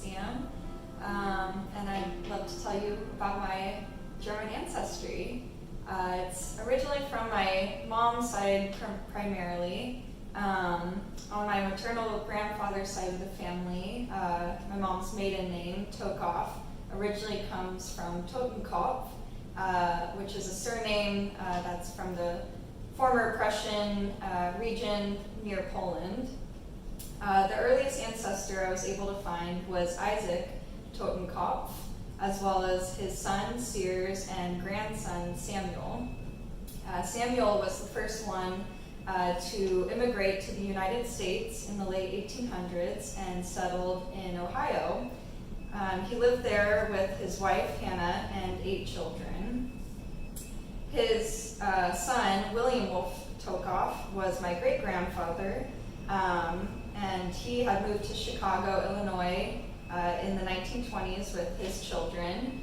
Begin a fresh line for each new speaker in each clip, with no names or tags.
Museum, and I'd love to tell you about my German ancestry. It's originally from my mom's side primarily. On my maternal grandfather's side of the family, my mom's maiden name, Tokoff, originally comes from Totenkopf, which is a surname that's from the former Prussian region near Poland. The earliest ancestor I was able to find was Isaac Totenkopf, as well as his son Sears and grandson Samuel. Samuel was the first one to immigrate to the United States in the late 1800s and settled in Ohio. He lived there with his wife Hannah and 8 children. His son, William Wolf Tokoff, was my great-grandfather, and he had moved to Chicago, Illinois in the 1920s with his children,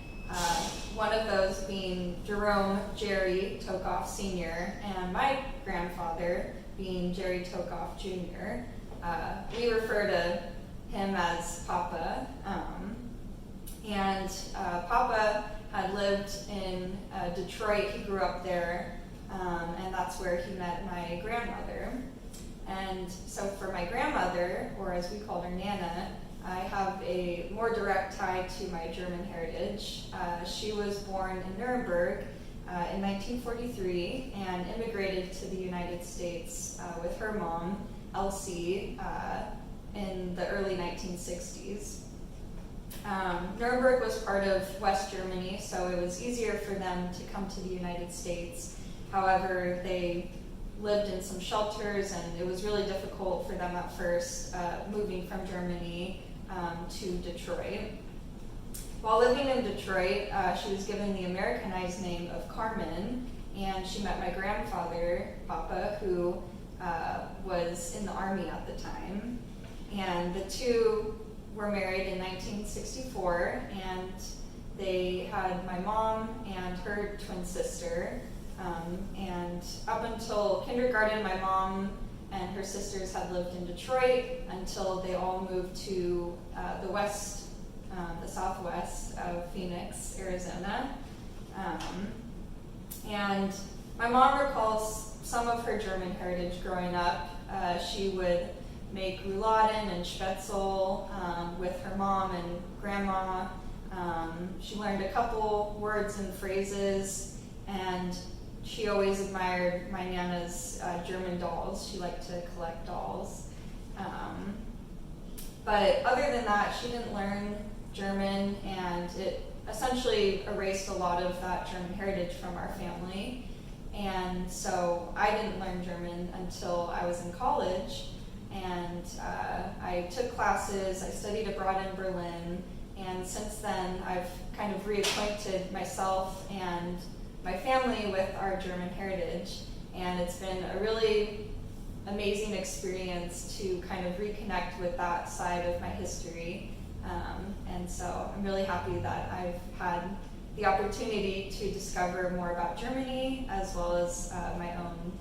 one of those being Jerome Jerry Tokoff Sr. and my grandfather being Jerry Tokoff Jr. We refer to him as Papa, and Papa had lived in Detroit. He grew up there, and that's where he met my grandmother. And so for my grandmother, or as we called her, Nana, I have a more direct tie to my German heritage. She was born in Nuremberg in 1943 and immigrated to the United States with her mom, Elsie, in the early 1960s. Nuremberg was part of West Germany, so it was easier for them to come to the United States. However, they lived in some shelters, and it was really difficult for them at first moving from Germany to Detroit. While living in Detroit, she was given the Americanized name of Carmen, and she met my grandfather, Papa, who was in the Army at the time. And the two were married in 1964, and they had my mom and her twin sister. And up until kindergarten, my mom and her sisters had lived in Detroit until they all moved to the southwest of Phoenix, Arizona. And my mom recalls some of her German heritage growing up. She would make rouladen and spätzle with her mom and grandma. She learned a couple words and phrases, and she always admired my Nana's German dolls. She liked to collect dolls. But other than that, she didn't learn German, and it essentially erased a lot of that German heritage from our family. And so I didn't learn German until I was in college, and I took classes, I studied abroad in Berlin, and since then I've kind of reacquainted myself and my family with our German heritage, and it's been a really amazing experience to kind of reconnect with that side of my history. And so I'm really happy that I've had the opportunity to discover more about Germany as well as my own